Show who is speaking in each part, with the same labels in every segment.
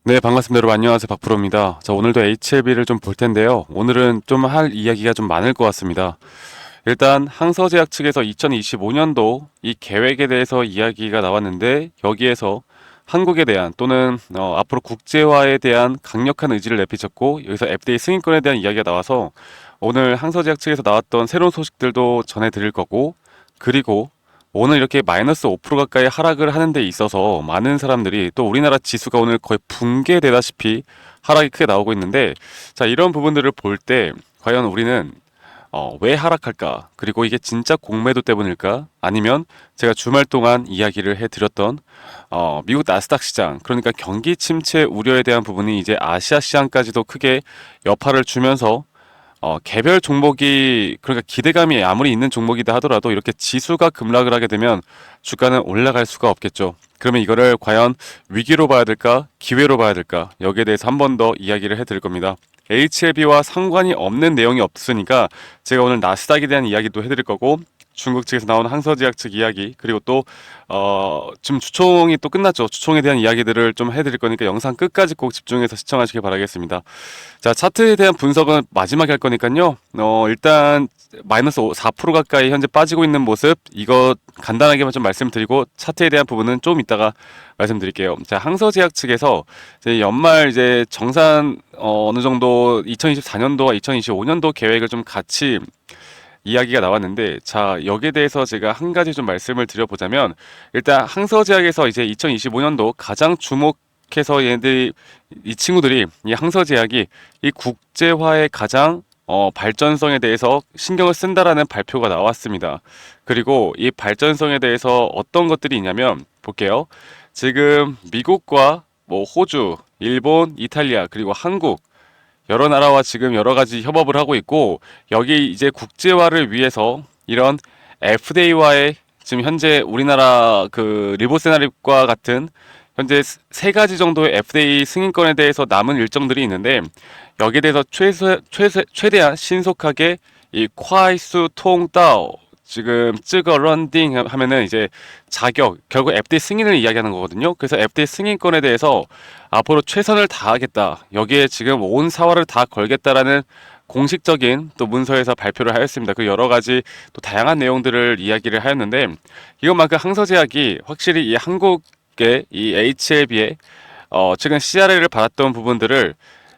Speaker 1: 네, 반갑습니다. 여러분 안녕하세요. 박프로입니다. 자, 오늘도 HLB를 좀 볼 텐데요. 오늘은 좀 할 이야기가 좀 많을 것 같습니다. 일단 항서제약 측에서 2025년도 이 계획에 대해서 이야기가 나왔는데 여기에서 한국에 대한 또는 앞으로 국제화에 대한 강력한 의지를 내비쳤고 여기서 FDA 승인권에 대한 이야기가 나와서 오늘 항서제약 측에서 나왔던 새로운 소식들도 전해드릴 거고, 그리고 오늘 이렇게 마이너스 5% 가까이 하락을 하는 데 있어서 많은 사람들이 또 우리나라 지수가 오늘 거의 붕괴되다시피 하락이 크게 나오고 있는데, 자, 이런 부분들을 볼 때 과연 우리는 왜 하락할까? 그리고 이게 진짜 공매도 때문일까? 아니면 제가 주말 동안 이야기를 해드렸던 미국 나스닥 시장, 그러니까 경기 침체 우려에 대한 부분이 이제 아시아 시장까지도 크게 여파를 주면서 개별 종목이, 그러니까 기대감이 아무리 있는 종목이다 하더라도 이렇게 지수가 급락을 하게 되면 주가는 올라갈 수가 없겠죠. 그러면 이거를 과연 위기로 봐야 될까, 기회로 봐야 될까? 여기에 대해서 한 번 더 이야기를 해드릴 겁니다. HLB와 상관이 없는 내용이 없으니까 제가 오늘 나스닥에 대한 이야기도 해드릴 거고, 중국 측에서 나온 항서제약 측 이야기, 그리고 또 지금 주총이 또 끝났죠. 주총에 대한 이야기들을 좀 해드릴 거니까 영상 끝까지 꼭 집중해서 시청하시길 바라겠습니다. 자, 차트에 대한 분석은 마지막에 할 거니까요. 일단 마이너스 4% 가까이 현재 빠지고 있는 모습, 이거 간단하게만 좀 말씀드리고 차트에 대한 부분은 좀 이따가 말씀드릴게요. 자, 항서제약 측에서 이제 연말 이제 정산 어느 정도 2024년도와 2025년도 계획을 좀 같이 이야기가 나왔는데, 자, 여기에 대해서 제가 한 가지 좀 말씀을 드려보자면, 일단 항서제약에서 이제 2025년도 가장 주목해서 얘네들이, 이 친구들이, 이 항서제약이 이 국제화의 가장 발전성에 대해서 신경을 쓴다라는 발표가 나왔습니다. 그리고 이 발전성에 대해서 어떤 것들이 있냐면 볼게요. 지금 미국과 뭐 호주, 일본, 이탈리아, 그리고 한국, 여러 나라와 지금 여러 가지 협업을 하고 있고, 여기 이제 국제화를 위해서 이런 FDA와의 지금 현재 우리나라 그 리보세나립과 같은 현재 세 가지 정도의 FDA 승인권에 대해서 남은 일정들이 있는데, 여기에 대해서 최대한 신속하게 이 콰이수 통다오, 지금 쯔거 런딩 하면은 이제 자격, 결국 FDA 승인을 이야기하는 거거든요. 그래서 FDA 승인권에 대해서 앞으로 최선을 다하겠다, 여기에 지금 온 사활을 다 걸겠다라는 공식적인 또 문서에서 발표를 하였습니다. 그 여러 가지 또 다양한 내용들을 이야기를 하였는데, 이것만큼 항서제약이 확실히 이 한국의 이 HLB에 최근 CRA를 받았던 부분들을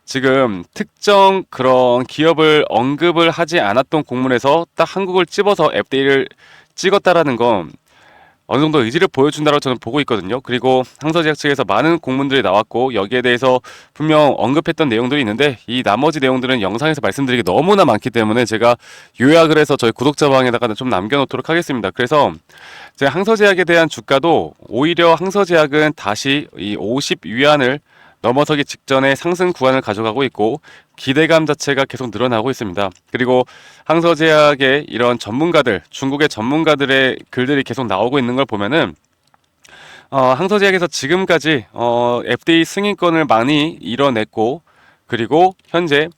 Speaker 1: 지금 특정 그런 기업을 언급을 하지 않았던 공문에서 딱 한국을 찝어서 FDA를 찍었다라는 건 어느 정도 의지를 보여준다고 저는 보고 있거든요. 그리고 항서제약 측에서 많은 공문들이 나왔고 여기에 대해서 분명 언급했던 내용들이 있는데, 이 나머지 내용들은 영상에서 말씀드리기 너무나 많기 때문에 제가 요약을 해서 저희 구독자방에다가 좀 남겨놓도록 하겠습니다. 그래서 제 항서제약에 대한 주가도 오히려 항서제약은 다시 이 50 위안을 넘어서기 직전에 상승 구간을 가져가고 있고, 기대감 자체가 계속 늘어나고 있습니다. 그리고 항서제약의 이런 전문가들, 중국의 전문가들의 글들이 계속 나오고 있는 걸 보면은 항서제약에서 지금까지 FDA 승인권을 많이 이뤄냈고, 그리고 현재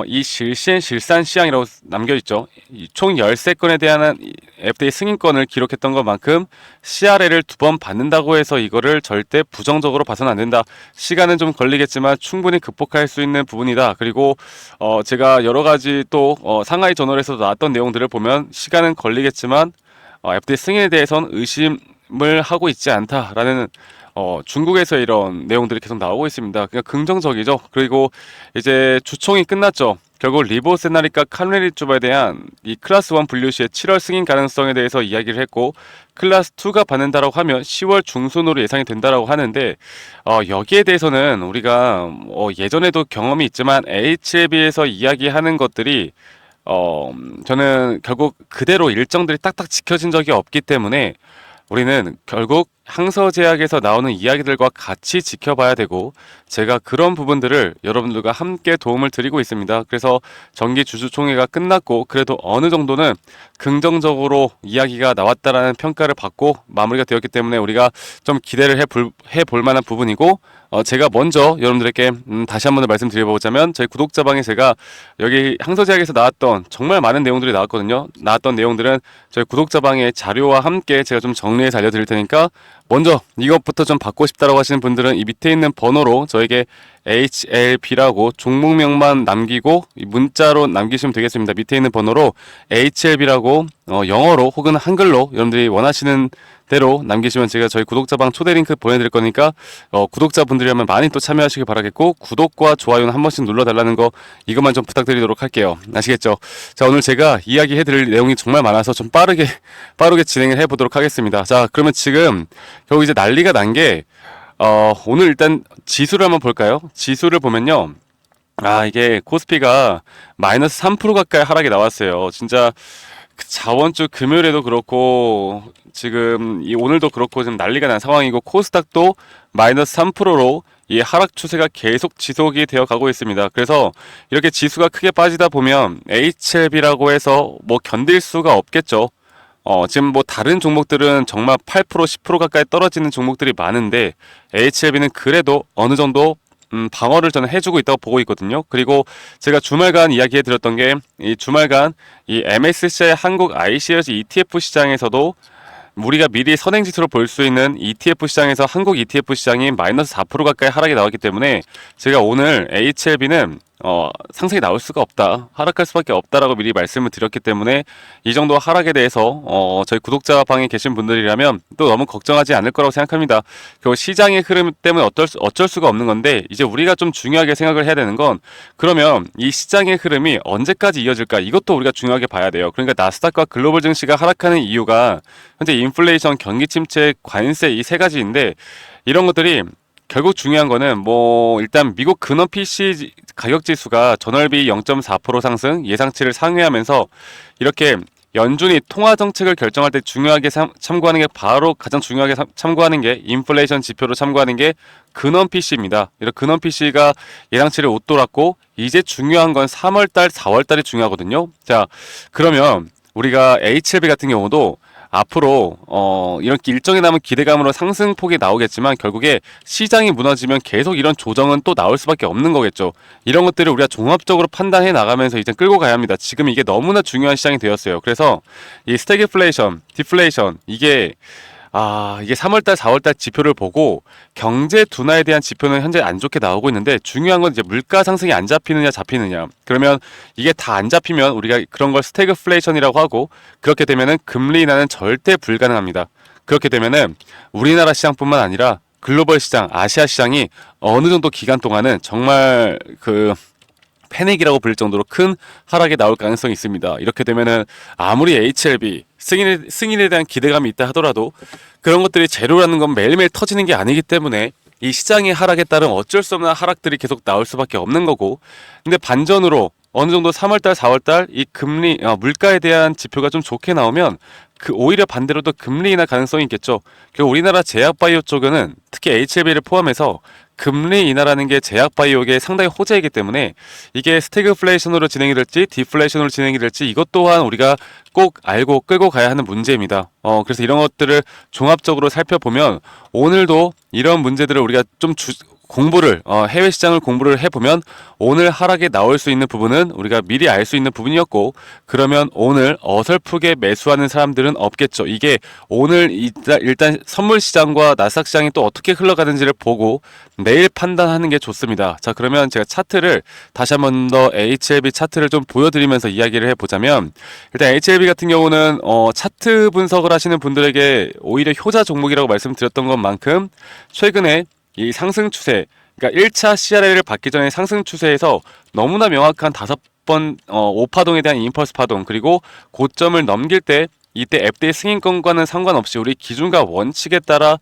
Speaker 1: 이 실시엔 실산 시향이라고 남겨있죠. 총 13건에 대한 FDA 승인권을 기록했던 것만큼 CRA를 2번 받는다고 해서 이거를 절대 부정적으로 봐서는 안 된다. 시간은 좀 걸리겠지만 충분히 극복할 수 있는 부분이다. 그리고 제가 여러 가지 또 상하이 저널에서도 나왔던 내용들을 보면 시간은 걸리겠지만 FDA 승인에 대해서는 의심을 하고 있지 않다라는 중국에서 이런 내용들이 계속 나오고 있습니다. 그냥 긍정적이죠. 그리고 이제 주총이 끝났죠. 결국 리보세나리카 칼레리주바에 대한 이 클래스 1 분류 시에 7월 승인 가능성에 대해서 이야기를 했고, 클래스 2가 받는다라고 하면 10월 중순으로 예상이 된다라고 하는데, 여기에 대해서는 우리가 예전에도 경험이 있지만 HLB에서 이야기하는 것들이 저는 결국 그대로 일정들이 딱딱 지켜진 적이 없기 때문에 우리는 결국 항서제약에서 나오는 이야기들과 같이 지켜봐야 되고, 제가 그런 부분들을 여러분들과 함께 도움을 드리고 있습니다. 그래서 정기 주주총회가 끝났고 그래도 어느 정도는 긍정적으로 이야기가 나왔다라는 평가를 받고 마무리가 되었기 때문에 우리가 좀 기대를 해볼 만한 부분이고, 제가 먼저 여러분들에게 다시 한 번 더 말씀드려보자면, 저희 구독자방에 제가 여기 항서제약에서 나왔던 정말 많은 내용들이 나왔거든요. 나왔던 내용들은 저희 구독자방의 자료와 함께 제가 좀 정리해서 알려드릴 테니까 먼저 이것부터 좀 받고 싶다라고 하시는 분들은 이 밑에 있는 번호로 저에게 HLB라고 종목명만 남기고 문자로 남기시면 되겠습니다. 밑에 있는 번호로 HLB라고 영어로 혹은 한글로 여러분들이 원하시는 대로 남기시면 제가 저희 구독자방 초대 링크 보내드릴 거니까 구독자분들이라면 많이 또 참여하시길 바라겠고, 구독과 좋아요는 한 번씩 눌러달라는 거 이것만 좀 부탁드리도록 할게요. 아시겠죠? 자, 오늘 제가 이야기해드릴 내용이 정말 많아서 좀 빠르게 진행을 해보도록 하겠습니다. 자, 그러면 지금 결국 이제 난리가 난 게 오늘 일단 지수를 한번 볼까요? 지수를 보면요, 이게 코스피가 마이너스 3% 가까이 하락이 나왔어요. 진짜 저번 주 금요일에도 그렇고 지금 이 오늘도 그렇고 지금 난리가 난 상황이고, 코스닥도 마이너스 3%로 이 하락 추세가 계속 지속이 되어 가고 있습니다. 그래서 이렇게 지수가 크게 빠지다 보면 HLB라고 해서 뭐 견딜 수가 없겠죠. 지금 뭐 다른 종목들은 정말 8%, 10% 가까이 떨어지는 종목들이 많은데 HLB는 그래도 어느 정도 방어를 저는 해주고 있다고 보고 있거든요. 그리고 제가 주말간 이야기해 드렸던 게, 이 주말간 이 MSCI 한국 iShares ETF 시장에서도 우리가 미리 선행지수로 볼 수 있는 ETF 시장에서 한국 ETF 시장이 마이너스 4% 가까이 하락이 나왔기 때문에 제가 오늘 HLB는 상승이 나올 수가 없다, 하락할 수밖에 없다라고 미리 말씀을 드렸기 때문에 이 정도 하락에 대해서 저희 구독자 방에 계신 분들이라면 또 너무 걱정하지 않을 거라고 생각합니다. 결국 시장의 흐름 때문에 어쩔 수가 없는 건데, 이제 우리가 좀 중요하게 생각을 해야 되는 건, 그러면 이 시장의 흐름이 언제까지 이어질까, 이것도 우리가 중요하게 봐야 돼요. 그러니까 나스닥과 글로벌 증시가 하락하는 이유가 현재 인플레이션, 경기 침체, 관세 이 세 가지인데, 이런 것들이 결국 중요한 거는 뭐 일단 미국 근원 PC 가격 지수가 전월비 0.4% 상승, 예상치를 상회하면서 이렇게 연준이 통화 정책을 결정할 때 중요하게 참고하는 게, 바로 가장 중요하게 참고하는 게 인플레이션 지표로 참고하는 게 근원 PC입니다. 이런 근원 PC가 예상치를 웃돌았고, 이제 중요한 건 3월달, 4월달이 중요하거든요. 자, 그러면 우리가 HLB 같은 경우도 앞으로 이렇게 일정에 남은 기대감으로 상승폭이 나오겠지만, 결국에 시장이 무너지면 계속 이런 조정은 또 나올 수밖에 없는 거겠죠. 이런 것들을 우리가 종합적으로 판단해 나가면서 이제 끌고 가야 합니다. 지금 이게 너무나 중요한 시장이 되었어요. 그래서 이 스태그플레이션, 디플레이션, 이게 3월달, 4월달 지표를 보고 경제 둔화에 대한 지표는 현재 안 좋게 나오고 있는데, 중요한 건 이제 물가 상승이 안 잡히느냐 잡히느냐. 그러면 이게 다 안 잡히면 우리가 그런 걸 스태그플레이션이라고 하고, 그렇게 되면은 금리 인하는 절대 불가능합니다. 그렇게 되면은 우리나라 시장뿐만 아니라 글로벌 시장, 아시아 시장이 어느 정도 기간 동안은 정말 패닉이라고 불릴 정도로 큰 하락이 나올 가능성이 있습니다. 이렇게 되면은 아무리 HLB 승인에 대한 기대감이 있다 하더라도 그런 것들이 재료라는 건 매일매일 터지는 게 아니기 때문에 이 시장의 하락에 따른 어쩔 수 없는 하락들이 계속 나올 수밖에 없는 거고, 근데 반전으로 어느 정도 3월달, 4월달 이 금리, 물가에 대한 지표가 좀 좋게 나오면 오히려 반대로 또 금리 인하 가능성이 있겠죠. 결국 우리나라 제약바이오 쪽에는 특히 HLB를 포함해서 금리 인하라는 게 제약바이오계 상당히 호재이기 때문에 이게 스태그플레이션으로 진행이 될지 디플레이션으로 진행이 될지, 이것 또한 우리가 꼭 알고 끌고 가야 하는 문제입니다. 그래서 이런 것들을 종합적으로 살펴보면 오늘도 이런 문제들을 우리가 좀 공부를 해외 시장을 공부를 해보면 오늘 하락에 나올 수 있는 부분은 우리가 미리 알 수 있는 부분이었고, 그러면 오늘 어설프게 매수하는 사람들은 없겠죠. 이게 오늘 일단 선물 시장과 나스닥 시장이 또 어떻게 흘러가는지를 보고 내일 판단하는 게 좋습니다. 자, 그러면 제가 차트를 다시 한 번 더 HLB 차트를 좀 보여드리면서 이야기를 해보자면, 일단 HLB 같은 경우는 차트 분석을 하시는 분들에게 오히려 효자 종목이라고 말씀드렸던 것만큼 최근에 이 상승 추세, 그러니까 1차 CRL을 받기 전에 상승 추세에서 너무나 명확한 5번 5파동에 대한 임펄스 파동, 그리고 고점을 넘길 때 이때 FD 승인권과는 상관없이 우리 기준과 원칙에 따라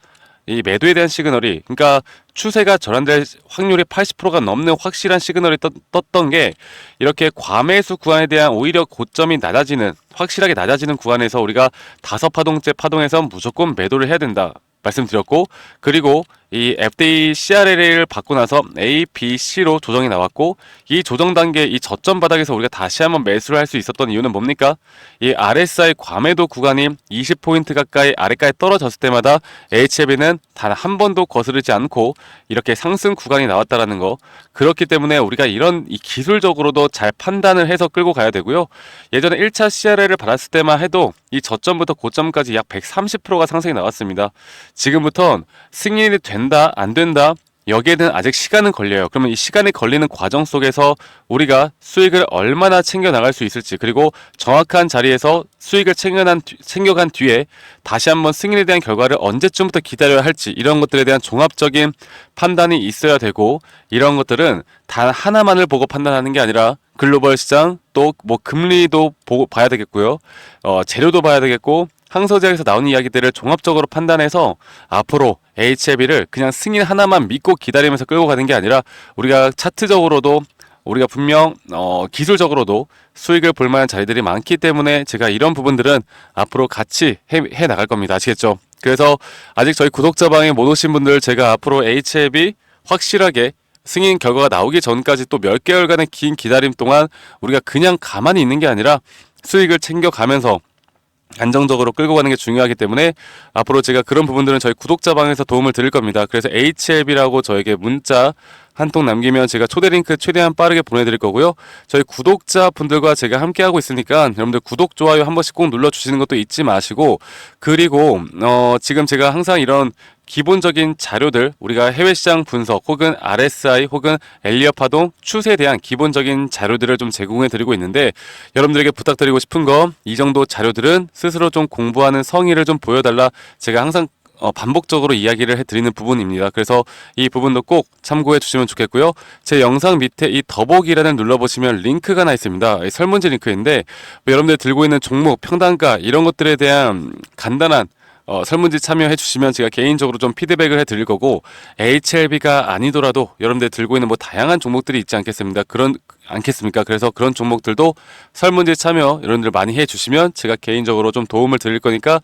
Speaker 1: 이 매도에 대한 시그널이, 그러니까 추세가 전환될 확률이 80%가 넘는 확실한 시그널이 떴던 게, 이렇게 과매수 구간에 대한 오히려 고점이 확실하게 낮아지는 구간에서 우리가 5파동째 파동에서 무조건 매도를 해야 된다 말씀드렸고, 그리고 이 FDA CRL을 받고 나서 A, B, C로 조정이 나왔고 이 조정 단계 이 저점 바닥에서 우리가 다시 한번 매수를 할 수 있었던 이유는 뭡니까? 이 RSI 과매도 구간이 20포인트 가까이 아래까지 떨어졌을 때마다 HLB는 단 한 번도 거스르지 않고 이렇게 상승 구간이 나왔다라는 거. 그렇기 때문에 우리가 이런 이 기술적으로도 잘 판단을 해서 끌고 가야 되고요. 예전에 1차 CRL을 받았을 때만 해도 이 저점부터 고점까지 약 130%가 상승이 나왔습니다. 지금부터는 승인이 된다, 안 된다, 여기에는 아직 시간은 걸려요. 그러면 이 시간이 걸리는 과정 속에서 우리가 수익을 얼마나 챙겨 나갈 수 있을지, 그리고 정확한 자리에서 수익을 챙겨간 뒤에 다시 한번 승인에 대한 결과를 언제쯤부터 기다려야 할지, 이런 것들에 대한 종합적인 판단이 있어야 되고, 이런 것들은 단 하나만을 보고 판단하는 게 아니라 글로벌 시장, 또 뭐 금리도 보고 봐야 되겠고요. 재료도 봐야 되겠고, 항서제약에서 나오는 이야기들을 종합적으로 판단해서 앞으로 HLB를 그냥 승인 하나만 믿고 기다리면서 끌고 가는 게 아니라 우리가 차트적으로도 우리가 분명 기술적으로도 수익을 볼 만한 자리들이 많기 때문에 제가 이런 부분들은 앞으로 같이 해 나갈 겁니다. 아시겠죠? 그래서 아직 저희 구독자방에 못 오신 분들, 제가 앞으로 HLB 확실하게 승인 결과가 나오기 전까지 또 몇 개월간의 긴 기다림 동안 우리가 그냥 가만히 있는 게 아니라 수익을 챙겨가면서 안정적으로 끌고 가는 게 중요하기 때문에 앞으로 제가 그런 부분들은 저희 구독자방에서 도움을 드릴 겁니다. 그래서 HLB라고 저에게 문자 한 통 남기면 제가 초대 링크 최대한 빠르게 보내드릴 거고요. 저희 구독자분들과 제가 함께하고 있으니까 여러분들 구독, 좋아요 한 번씩 꼭 눌러주시는 것도 잊지 마시고, 그리고 지금 제가 항상 이런 기본적인 자료들, 우리가 해외시장 분석 혹은 RSI 혹은 엘리엇 파동 추세에 대한 기본적인 자료들을 좀 제공해 드리고 있는데, 여러분들에게 부탁드리고 싶은 거, 이 정도 자료들은 스스로 좀 공부하는 성의를 좀 보여달라, 제가 항상 반복적으로 이야기를 해드리는 부분입니다. 그래서 이 부분도 꼭 참고해 주시면 좋겠고요. 제 영상 밑에 이 더보기란을 눌러보시면 링크가 하나 있습니다. 설문지 링크인데 여러분들 들고 있는 종목, 평단가 이런 것들에 대한 간단한 설문지 참여해 주시면 제가 개인적으로 좀 피드백을 해 드릴 거고, HLB가 아니더라도 여러분들 들고 있는 뭐 다양한 종목들이 있지 않겠습니까? 그래서 그런 종목들도 설문지 참여 여러분들 많이 해 주시면 제가 개인적으로 좀 도움을 드릴 거니까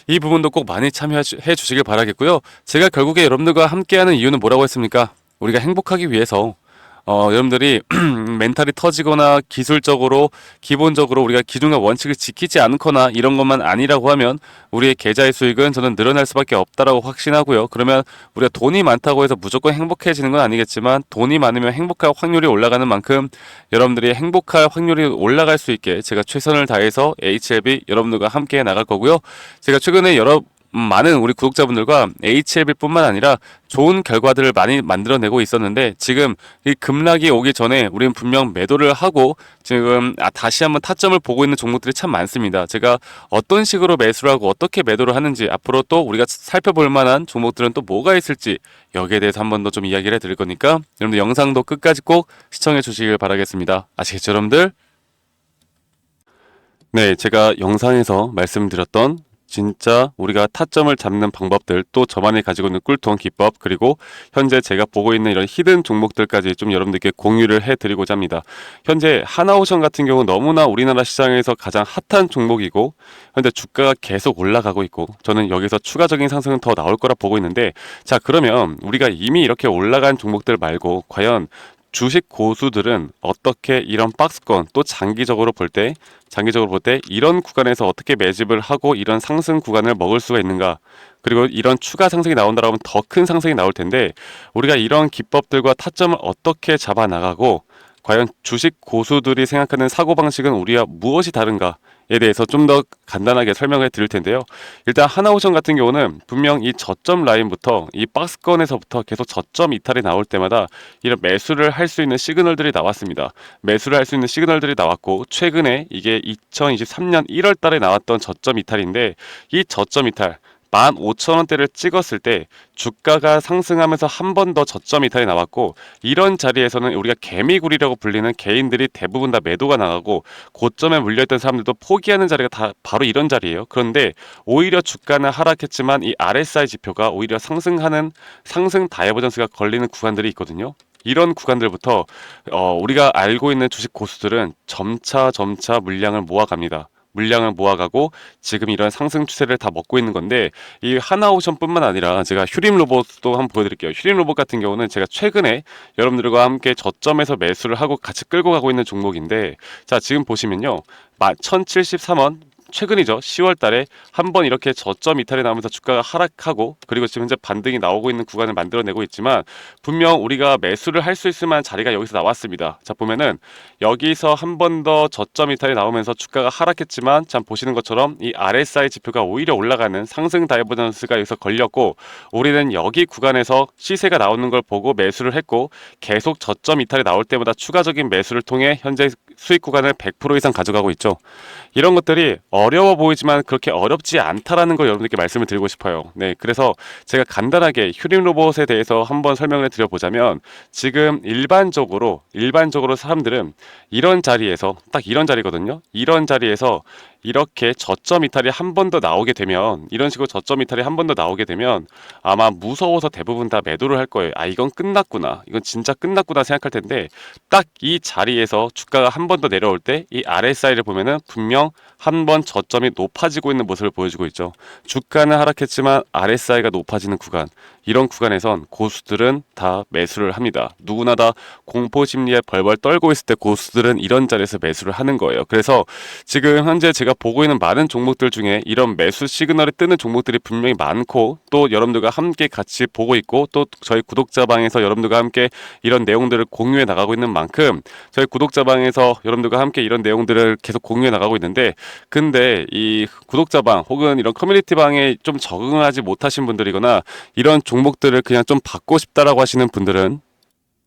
Speaker 1: 이 부분도 꼭 많이 참여해 주시길 바라겠고요. 제가 결국에 여러분들과 함께하는 이유는 뭐라고 했습니까? 우리가 행복하기 위해서 여러분들이 멘탈이 터지거나 기술적으로 기본적으로 우리가 기준과 원칙을 지키지 않거나 이런 것만 아니라고 하면 우리의 계좌의 수익은 저는 늘어날 수밖에 없다라고 확신하고요. 그러면 우리가 돈이 많다고 해서 무조건 행복해지는 건 아니겠지만, 돈이 많으면 행복할 확률이 올라가는 만큼 여러분들이 행복할 확률이 올라갈 수 있게 제가 최선을 다해서 HLB 여러분들과 함께 나갈 거고요. 제가 최근에 많은 우리 구독자분들과 HLB뿐만 아니라 좋은 결과들을 많이 만들어내고 있었는데, 지금 이 급락이 오기 전에 우리는 분명 매도를 하고 지금 다시 한번 타점을 보고 있는 종목들이 참 많습니다. 제가 어떤 식으로 매수를 하고 어떻게 매도를 하는지, 앞으로 또 우리가 살펴볼 만한 종목들은 또 뭐가 있을지, 여기에 대해서 한 번 더 좀 이야기를 해드릴 거니까 여러분들 영상도 끝까지 꼭 시청해 주시길 바라겠습니다. 아시겠죠, 여러분들? 네, 제가 영상에서 말씀드렸던 진짜 우리가 타점을 잡는 방법들, 또 저만이 가지고 있는 꿀통 기법, 그리고 현재 제가 보고 있는 이런 히든 종목들까지 좀 여러분들께 공유를 해드리고자 합니다. 현재 하나오션 같은 경우 너무나 우리나라 시장에서 가장 핫한 종목이고, 현재 주가가 계속 올라가고 있고, 저는 여기서 추가적인 상승은 더 나올 거라 보고 있는데, 자, 그러면 우리가 이미 이렇게 올라간 종목들 말고 과연 주식 고수들은 어떻게 이런 박스권, 또 장기적으로 볼 때 이런 구간에서 어떻게 매집을 하고 이런 상승 구간을 먹을 수가 있는가, 그리고 이런 추가 상승이 나온다고 하면 더 큰 상승이 나올 텐데, 우리가 이런 기법들과 타점을 어떻게 잡아 나가고 과연 주식 고수들이 생각하는 사고방식은 우리와 무엇이 다른가에 대해서 좀 더 간단하게 설명을 드릴 텐데요. 일단 하나오션 같은 경우는 분명 이 저점 라인부터 이 박스권에서부터 계속 저점 이탈이 나올 때마다 이런 매수를 할 수 있는 시그널들이 나왔습니다. 매수를 할 수 있는 시그널들이 나왔고, 최근에 이게 2023년 1월 달에 나왔던 저점 이탈인데, 이 저점 이탈 15,000원대를 찍었을 때 주가가 상승하면서 한 번 더 저점 이탈이 나왔고, 이런 자리에서는 우리가 개미굴이라고 불리는 개인들이 대부분 다 매도가 나가고 고점에 물려있던 사람들도 포기하는 자리가 다 바로 이런 자리예요. 그런데 오히려 주가는 하락했지만 이 RSI 지표가 오히려 상승하는 상승 다이버전스가 걸리는 구간들이 있거든요. 이런 구간들부터 우리가 알고 있는 주식 고수들은 점차 물량을 모아갑니다. 물량을 모아가고 지금 이런 상승 추세를 다 먹고 있는 건데, 이 하나오션뿐만 아니라 제가 휴림 로봇도 한번 보여드릴게요. 휴림 로봇 같은 경우는 제가 최근에 여러분들과 함께 저점에서 매수를 하고 같이 끌고 가고 있는 종목인데, 자 지금 보시면요, 1073원 최근이죠. 10월 달에 한번 이렇게 저점 이탈이 나오면서 주가가 하락하고, 그리고 지금 현재 반등이 나오고 있는 구간을 만들어내고 있지만, 분명 우리가 매수를 할 수 있을 만한 자리가 여기서 나왔습니다. 자 보면은 여기서 한 번 더 저점 이탈이 나오면서 주가가 하락했지만, 참 보시는 것처럼 이 RSI 지표가 오히려 올라가는 상승 다이버전스가 여기서 걸렸고, 우리는 여기 구간에서 시세가 나오는 걸 보고 매수를 했고, 계속 저점 이탈이 나올 때마다 추가적인 매수를 통해 현재 수익 구간을 100% 이상 가져가고 있죠. 이런 것들이 어려워 보이지만 그렇게 어렵지 않다라는 걸 여러분들께 말씀을 드리고 싶어요. 네, 그래서 제가 간단하게 휴림 로봇에 대해서 한번 설명을 드려보자면, 지금 일반적으로 사람들은 이런 자리에서, 딱 이런 자리거든요. 이런 자리에서 이렇게 저점 이탈이 한 번 더 나오게 되면, 이런 식으로 저점 이탈이 한 번 더 나오게 되면 아마 무서워서 대부분 다 매도를 할 거예요. 아, 이건 끝났구나, 이건 진짜 끝났구나 생각할 텐데, 딱 이 자리에서 주가가 한 번 더 내려올 때 이 RSI를 보면은 분명 한 번 저점이 높아지고 있는 모습을 보여주고 있죠. 주가는 하락했지만 RSI가 높아지는 구간, 이런 구간에선 고수들은 다 매수를 합니다. 누구나 다 공포 심리에 벌벌 떨고 있을 때 고수들은 이런 자리에서 매수를 하는 거예요. 그래서 지금 현재 제가 보고 있는 많은 종목들 중에 이런 매수 시그널이 뜨는 종목들이 분명히 많고, 또 여러분들과 함께 같이 보고 있고, 또 저희 구독자방에서 여러분들과 함께 이런 내용들을 공유해 나가고 있는 만큼, 저희 구독자방에서 여러분들과 함께 이런 내용들을 계속 공유해 나가고 있는데, 근데 이 구독자방 혹은 이런 커뮤니티방에 좀 적응하지 못하신 분들이거나 이런 종목들을 그냥 좀 받고 싶다라고 하시는 분들은,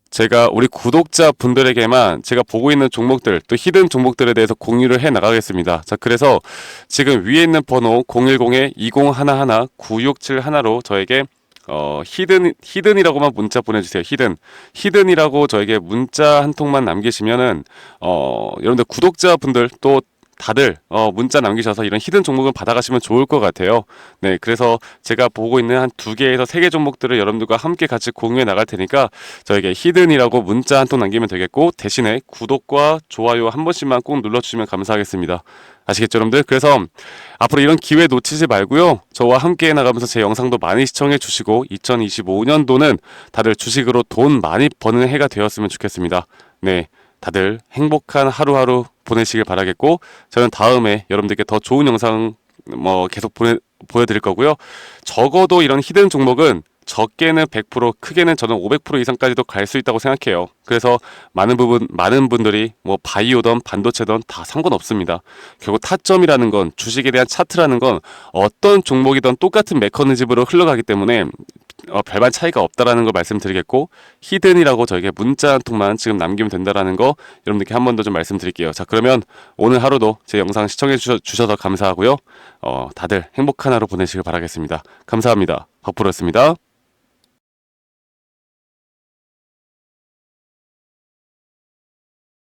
Speaker 1: 제가 우리 구독자분들에게만 제가 보고 있는 종목들, 또 히든 종목들에 대해서 공유를 해 나가겠습니다. 자, 그래서 지금 위에 있는 번호 010-2011-9671로 저에게 히든이라고만 문자 보내주세요. 히든이라고 저에게 문자 한 통만 남기시면은, 여러분들 구독자분들 또 다들 문자 남기셔서 이런 히든 종목을 받아가시면 좋을 것 같아요. 네, 그래서 제가 보고 있는 한 2개에서 3개 종목들을 여러분들과 함께 같이 공유해 나갈 테니까 저에게 히든이라고 문자 한 통 남기면 되겠고, 대신에 구독과 좋아요 한 번씩만 꼭 눌러주시면 감사하겠습니다. 아시겠죠, 여러분들? 그래서 앞으로 이런 기회 놓치지 말고요, 저와 함께 나가면서 제 영상도 많이 시청해 주시고, 2025년도는 다들 주식으로 돈 많이 버는 해가 되었으면 좋겠습니다. 네, 다들 행복한 하루하루 보내시길 바라겠고, 저는 다음에 여러분들께 더 좋은 영상 계속 보여드릴 거고요. 적어도 이런 히든 종목은 적게는 100%, 크게는 저는 500% 이상까지도 갈 수 있다고 생각해요. 그래서 많은 분들이 바이오든 반도체든 다 상관없습니다. 결국 타점이라는 건, 주식에 대한 차트라는 건 어떤 종목이든 똑같은 메커니즘으로 흘러가기 때문에 별반 차이가 없다라는 걸 말씀드리겠고, 히든이라고 저에게 문자 한 통만 지금 남기면 된다라는 거 여러분들께 한 번 더 좀 말씀드릴게요. 자, 그러면 오늘 하루도 제 영상 시청해 주셔서 감사하고요. 다들 행복한 하루 보내시길 바라겠습니다. 감사합니다. 박프로였습니다.